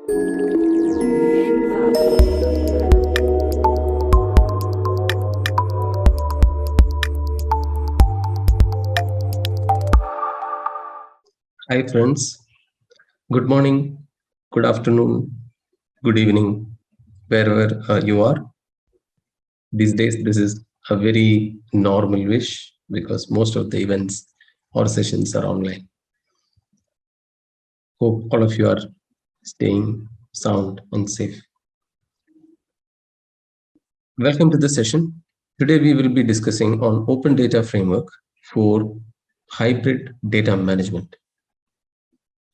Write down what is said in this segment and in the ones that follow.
Hi, friends. Good morning, good afternoon, good evening, wherever you are. These days, this is a very normal wish because most of the events or sessions are online. Hope all of you are staying sound and safe. Welcome to the session. Today, we will be discussing on Open Data Framework for hybrid data management.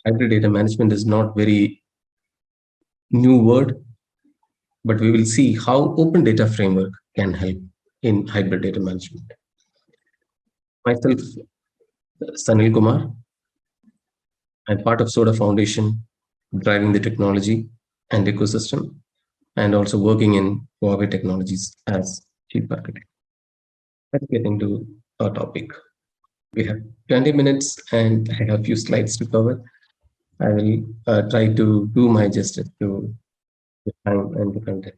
Hybrid data management is not very new word, but we will see how Open Data Framework can help in hybrid data management. Myself, Sanil Kumar. I'm part of Soda Foundation, driving the technology and ecosystem, and also working in Huawei Technologies as chief architect. Let's get into our topic. We have 20 minutes and I have a few slides to cover. I will try to do my justice to the time and the content.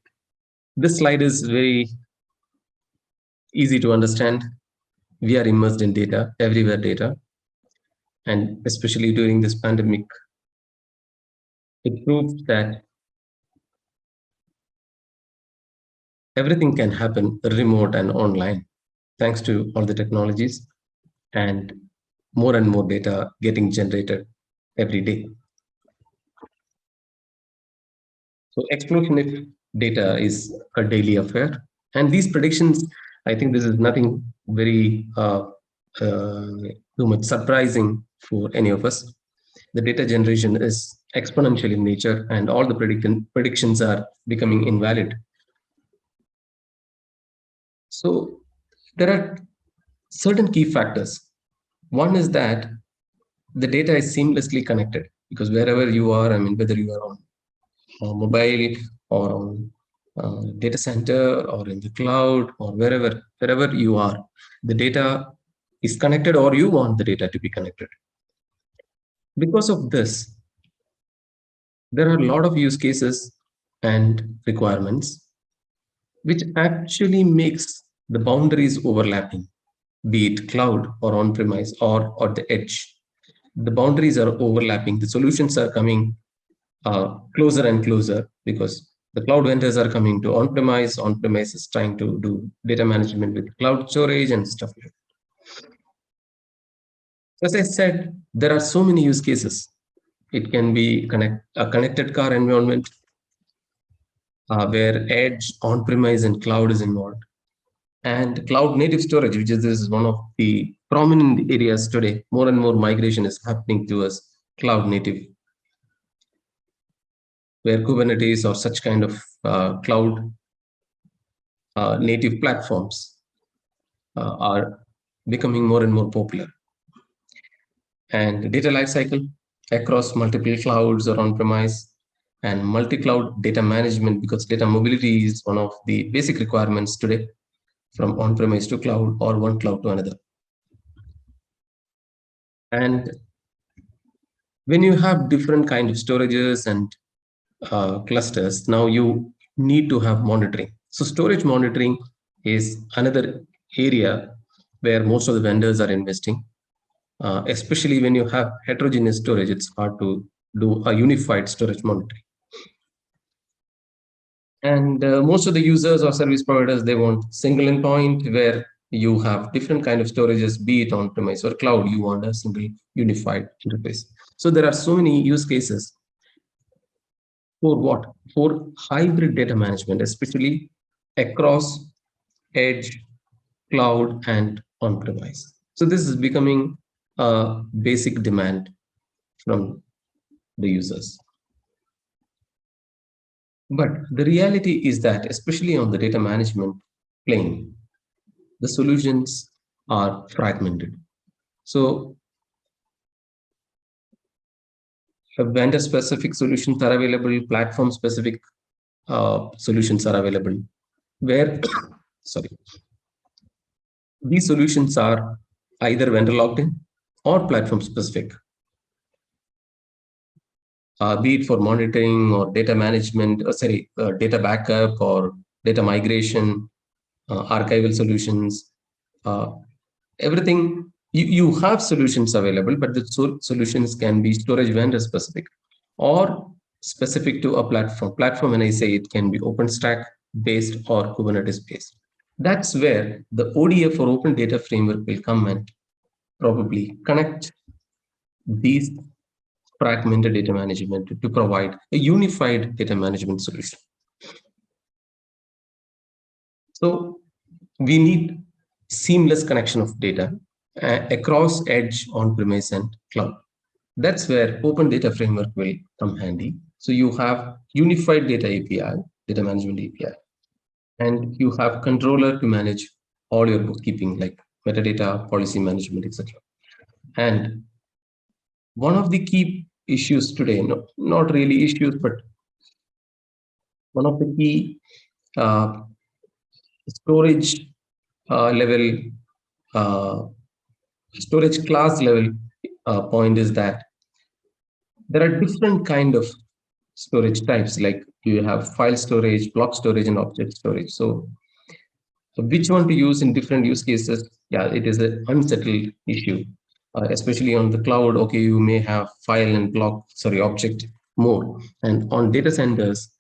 This slide is very easy to understand. We are immersed in data, everywhere data, and especially during this pandemic, it proves that everything can happen remote and online thanks to all the technologies and more data getting generated every day. So explosion of data is a daily affair. And these predictions, I think this is nothing very too much surprising for any of us. The data generation is exponential in nature and all the predictions are becoming invalid. So there are certain key factors. One is that the data is seamlessly connected because wherever you are, I mean, whether you are on mobile or on data center or in the cloud or wherever you are, the data is connected or you want the data to be connected. Because of this, there are a lot of use cases and requirements which actually makes the boundaries overlapping, be it cloud or on-premise or the edge. The boundaries are overlapping. The solutions are coming closer and closer because the cloud vendors are coming to on-premise. On-premise is trying to do data management with cloud storage and stuff like that. As I said, there are so many use cases. It can be a connected car environment where edge, on-premise, and cloud is involved. And cloud native storage, which is one of the prominent areas today. More and more migration is happening towards cloud native, where Kubernetes or such kind of cloud native platforms are becoming more and more popular. And data lifecycle across multiple clouds or on-premise and multi-cloud data management, because data mobility is one of the basic requirements today from on-premise to cloud or one cloud to another. And when you have different kind of storages and clusters, now you need to have monitoring. So storage monitoring is another area where most of the vendors are investing. Especially when you have heterogeneous storage, it's hard to do a unified storage monitoring. And most of the users or service providers, they want single endpoint where you have different kind of storages, be it on-premise or cloud, you want a single unified interface. So there are so many use cases for what? For hybrid data management, especially across edge, cloud, and on-premise. So this is becoming a basic demand from the users. But the reality is that, especially on the data management plane, the solutions are fragmented. So vendor-specific solutions are available, platform-specific solutions are available, where, sorry, these solutions are either vendor locked in or platform-specific. be it for monitoring or data management, data backup or data migration, archival solutions, everything. You have solutions available, but the solutions can be storage vendor specific or specific to a platform. Platform, when I say, it can be OpenStack based or Kubernetes based. That's where the ODF or Open Data Framework will come and probably connect these fragmented data management to provide a unified data management solution. So we need seamless connection of data across edge, on-premise, and cloud. That's where Open Data Framework will come handy. So you have unified data API, data management API, and you have controller to manage all your bookkeeping like metadata, policy management, etc. And one of the key issues today, not really issues, but one of the key storage level, storage class level point is that there are different kind of storage types. Like you have file storage, block storage, and object storage. So which one to use in different use cases? Yeah, it is an unsettled issue, especially on the cloud. Okay, you may have file and object more, and on data centers,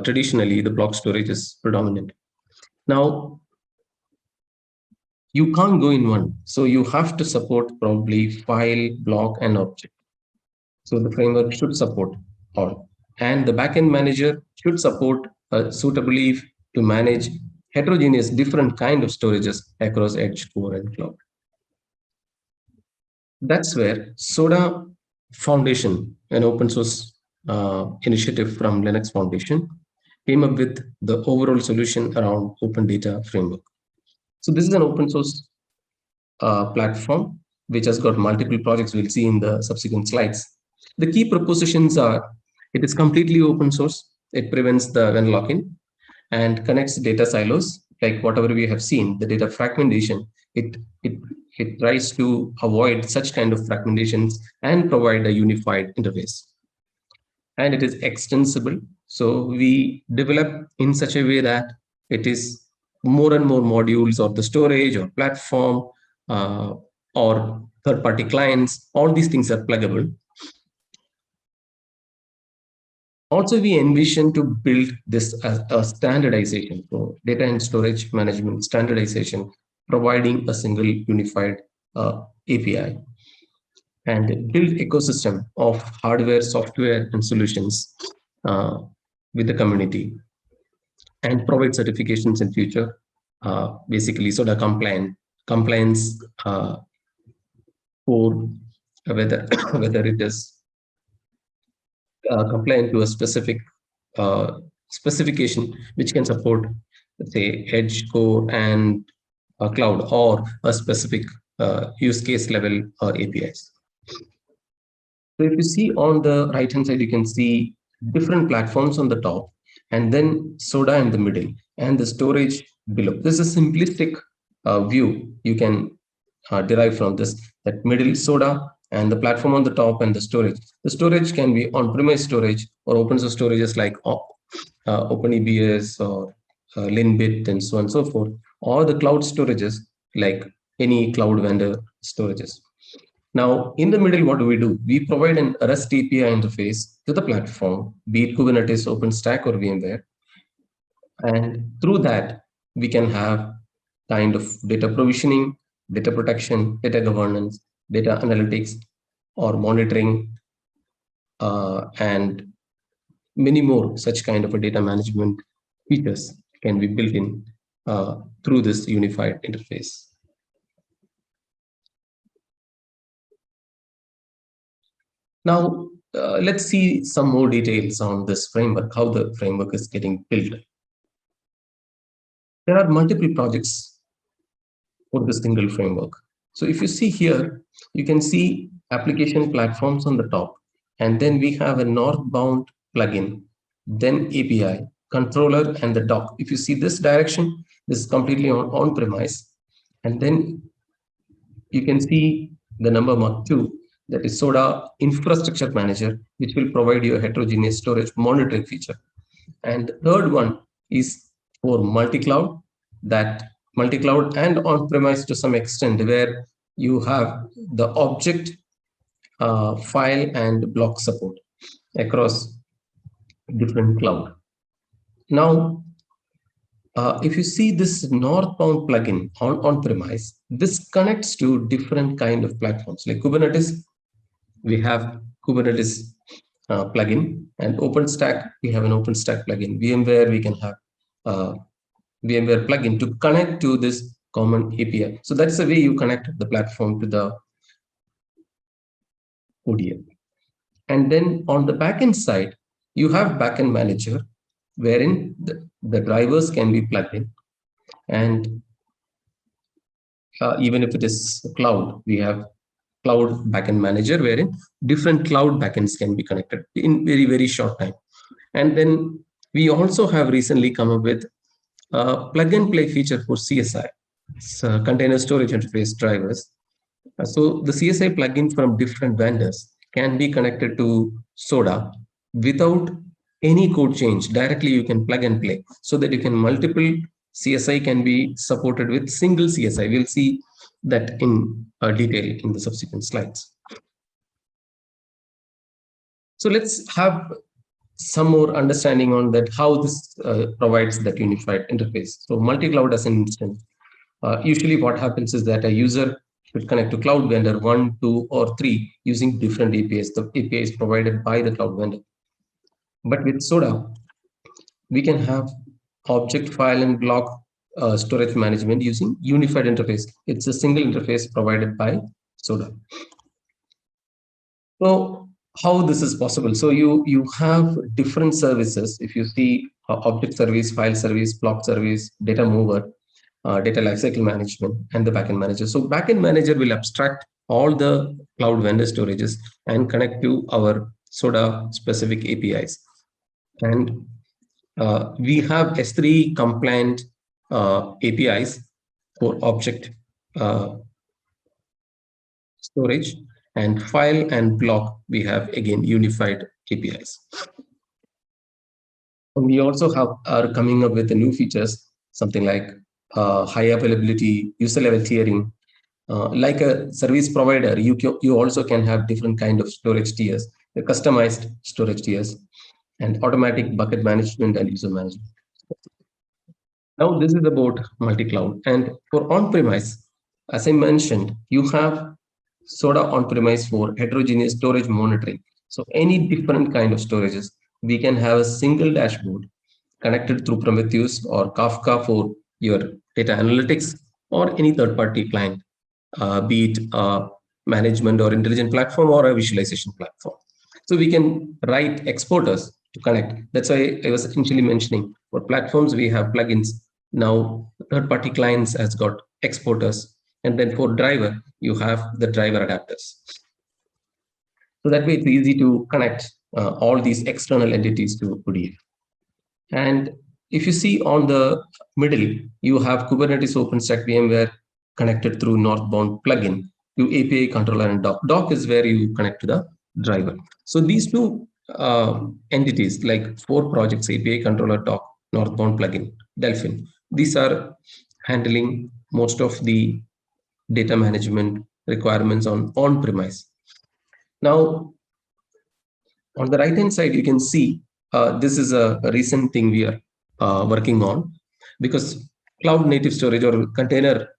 traditionally the block storage is predominant. Now, you can't go in one, so you have to support probably file, block, and object. So the framework should support all, and the backend manager should support suitably to manage heterogeneous different kind of storages across edge, core, and cloud. That's where Soda Foundation, an open source initiative from Linux Foundation, came up with the overall solution around Open Data Framework. So this is an open source platform which has got multiple projects. We'll see in the subsequent slides. The key propositions are: it is completely open source, it prevents the vendor lock-in, and connects data silos, like whatever we have seen, the data fragmentation. It tries to avoid such kind of fragmentations and provide a unified interface. And it is extensible. So we develop in such a way that it is more and more modules or the storage or platform or third-party clients. All these things are pluggable. Also, we envision to build this as a standardization for data and storage management standardization, providing a single unified API, and build ecosystem of hardware, software, and solutions with the community, and provide certifications in future. Basically, SODA compliance for whether it is compliant to a specific specification which can support, let's say, edge, core, and cloud, or a specific use case level APIs. So if you see on the right hand side, you can see different platforms on the top, and then Soda in the middle, and the storage below. This is a simplistic view you can derive from this, that middle Soda and the platform on the top, and the storage. The storage can be on-premise storage or open source storages like OpenEBS or Linbit and so on and so forth, or the cloud storages like any cloud vendor storages. Now, in the middle, what do? We provide an REST API interface to the platform, be it Kubernetes, OpenStack, or VMware. And through that, we can have kind of data provisioning, data protection, data governance, data analytics, or monitoring, and many more such kind of a data management features can be built in through this unified interface. Now, let's see some more details on this framework, how the framework is getting built. There are multiple projects for the single framework. So if you see here, you can see application platforms on the top, and then we have a northbound plugin, then API, controller, and the doc. If you see this direction, this is completely on-premise, and then you can see the number mark 2. that is SODA Infrastructure Manager, which will provide you a heterogeneous storage monitoring feature. And third one is for multi-cloud, that multi-cloud and on-premise to some extent, where you have the object, file and block support across different cloud. Now, if you see this northbound plugin on-premise, this connects to different kind of platforms like Kubernetes. We have Kubernetes plugin, and OpenStack, we have an OpenStack plugin. VMware, we can have VMware plugin to connect to this common API. So that's the way you connect the platform to the ODM. And then on the backend side, you have backend manager, wherein the drivers can be plugged in. And even if it is cloud, we have cloud backend manager, wherein different cloud backends can be connected in very, very short time. And then we also have recently come up with a plug and play feature for CSI, container storage interface drivers. So the CSI plugin from different vendors can be connected to SODA without any code change. Directly you can plug and play, so that you can multiple CSI can be supported with single CSI. We'll see that in detail in the subsequent slides. So let's have some more understanding on that, how this provides that unified interface. So multi-cloud as an instance. Usually what happens is that a user should connect to cloud vendor 1, 2, or 3 using different APIs. The API is provided by the cloud vendor. But with SODA, we can have object, file, and block storage management using unified interface. It's a single interface provided by SODA. So how this is possible? So you have different services. If you see object service, file service, block service, data mover, data lifecycle management, and the backend manager. So backend manager will abstract all the cloud vendor storages and connect to our SODA specific APIs. And we have S3 compliant APIs for object storage, and file and block, we have again unified APIs. And we also are coming up with the new features, something like high availability, user level tiering. Like a service provider, you also can have different kind of storage tiers, the customized storage tiers, and automatic bucket management and user management. Now this is about multi-cloud. And for on-premise, as I mentioned, you have SODA on-premise for heterogeneous storage monitoring. So any different kind of storages, we can have a single dashboard connected through Prometheus or Kafka for your data analytics, or any third-party client, be it a management or intelligent platform or a visualization platform. So we can write exporters to connect. That's why I was initially mentioning, for platforms, we have plugins. Now third-party clients has got exporters. And then for driver, you have the driver adapters. So that way it's easy to connect all these external entities to ODF. And if you see on the middle, you have Kubernetes OpenStack VMware connected through northbound plugin to API controller and doc. Doc is where you connect to the driver. So these two entities, like 4 projects, API controller, doc, northbound plugin, Delphin, these are handling most of the data management requirements on-premise. Now, on the right-hand side, you can see this is a recent thing we are working on, because cloud native storage or container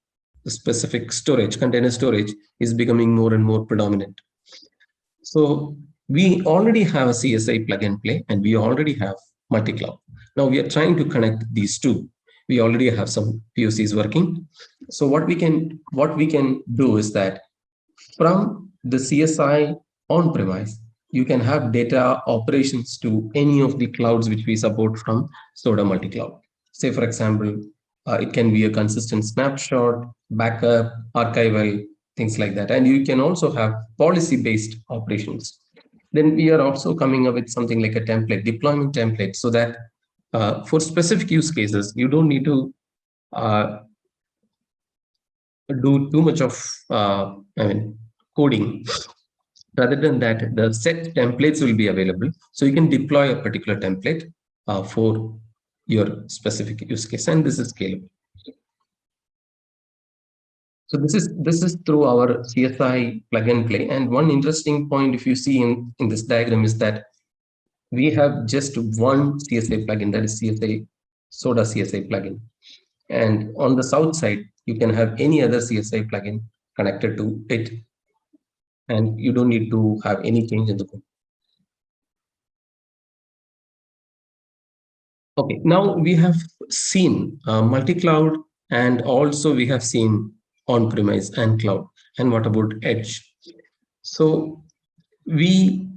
specific storage, container storage is becoming more and more predominant. So we already have a CSI plug and play, and we already have multi-cloud. Now we are trying to connect these two. We already have some POCs working. So what we can do is that from the CSI on-premise, you can have data operations to any of the clouds which we support from SODA multi-cloud. Say, for example, it can be a consistent snapshot, backup, archival, things like that. And you can also have policy-based operations. Then we are also coming up with something like a template, deployment template, so that for specific use cases, you don't need to do too much of coding. Rather than that, the set templates will be available. So you can deploy a particular template for your specific use case, and this is scalable. So this is through our CSI plug and play. And one interesting point, if you see in this diagram, is that we have just one CSI plugin, that is CSI Soda CSI plugin. And on the south side, you can have any other CSI plugin connected to it, and you don't need to have any change in the code. Okay, now we have seen multi-cloud, and also we have seen on-premise and cloud. And what about edge? So we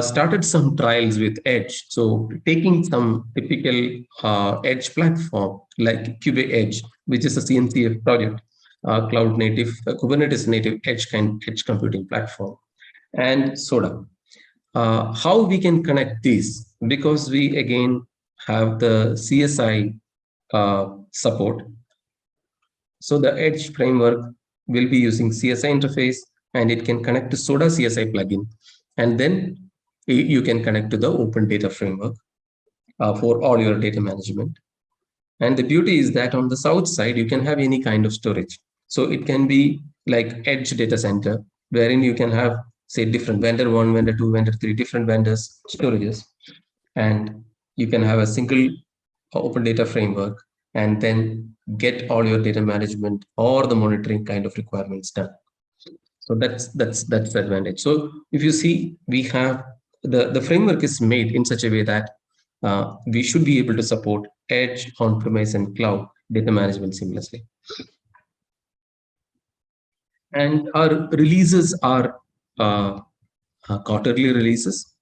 started some trials with edge. So taking some typical edge platform like Cube Edge, which is a CNCF project, cloud native, Kubernetes native edge computing platform, and Soda. How we can connect these? Because we again have the CSI support. So the Edge framework will be using CSI interface, and it can connect to Soda CSI plugin. And then you can connect to the Open Data Framework for all your data management. And the beauty is that on the south side, you can have any kind of storage. So it can be like Edge data center, wherein you can have, say, different vendor one, vendor two, vendor three, different vendors, storages. And you can have a single open data framework and then get all your data management or the monitoring kind of requirements done. So that's the advantage. So if you see, we have the framework is made in such a way that we should be able to support edge, on-premise, and cloud data management seamlessly. And our releases are quarterly releases.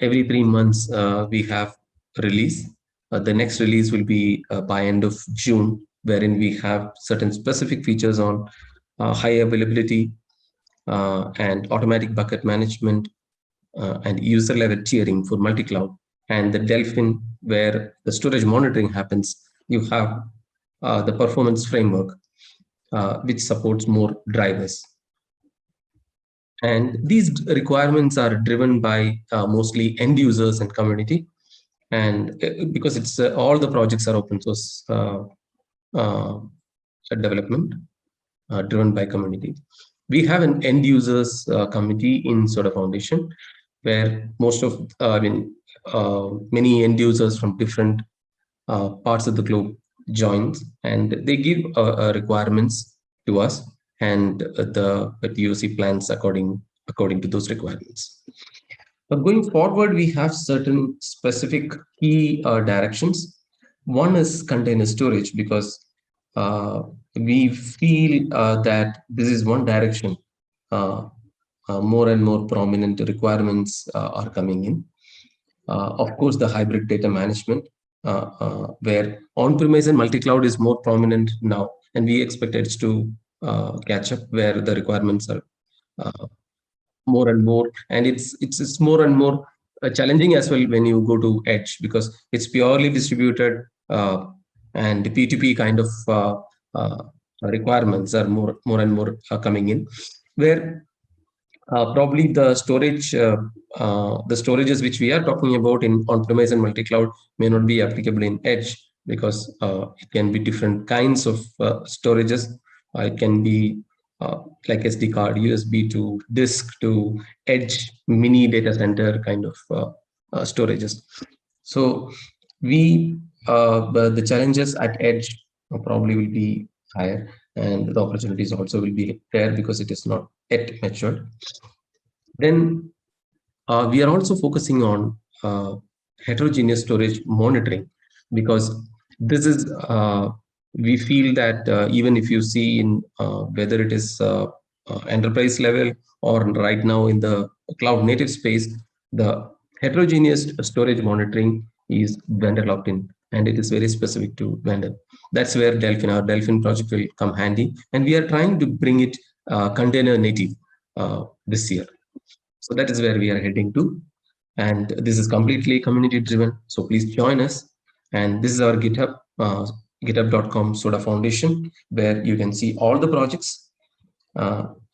Every 3 months, we have release. The next release will be by end of June, wherein we have certain specific features on high availability and automatic bucket management and user level tiering for multi-cloud. And the Delphin, where the storage monitoring happens, you have the performance framework, which supports more drivers. And these requirements are driven by mostly end users and community. And because it's all the projects are open source development driven by community. We have an end users committee in Soda Foundation, where most of, many end users from different parts of the globe joins, and they give requirements to us, and the POC plans according to those requirements. But going forward, we have certain specific key directions. One is container storage, because we feel that this is one direction more and more prominent requirements are coming in. Of course, the hybrid data management, where on-premise and multi-cloud is more prominent now, and we expect it to catch up, where the requirements are more and more, and it's more and more challenging as well when you go to edge, because it's purely distributed and P2P kind of requirements are more and more coming in, where probably the storage, the storages which we are talking about in on-premise and multi-cloud may not be applicable in edge, because it can be different kinds of storages. It can be like SD card, USB to disk to edge mini data center kind of storages. So the challenges at edge probably will be higher, and the opportunities also will be there because it is not yet matured. Then we are also focusing on heterogeneous storage monitoring, because this is we feel that even if you see in whether it is enterprise level or right now in the cloud native space, the heterogeneous storage monitoring is vendor locked in, and it is very specific to vendor. That's where our Delphin project will come handy, and we are trying to bring it container native this year. So that is where we are heading to. And this is completely community driven. So please join us. And this is our GitHub, github.com Soda Foundation, where you can see all the projects.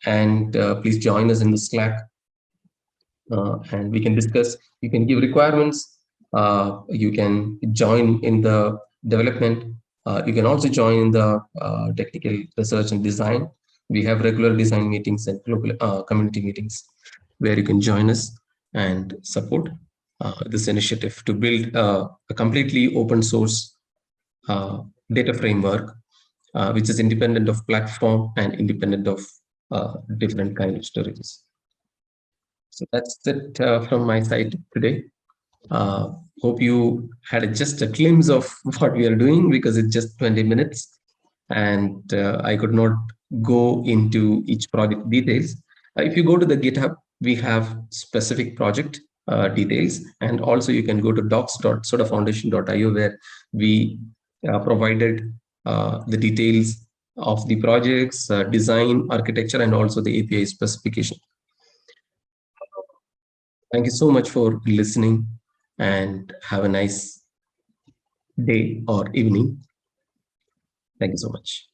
And please join us in the Slack and we can discuss. You can give requirements. You can join in the development. You can also join in the technical research and design. We have regular design meetings and global community meetings where you can join us and support this initiative to build a completely open source data framework, which is independent of platform and independent of different kind of storages. So that's it from my side today. Hope you had just a glimpse of what we are doing because it's just 20 minutes and I could not go into each project details. If you go to the GitHub, we have specific project details, and also you can go to docs.sodafoundation.io where we provided the details of the projects, design, architecture, and also the API specification. Thank you so much for listening and have a nice day or evening. Thank you so much.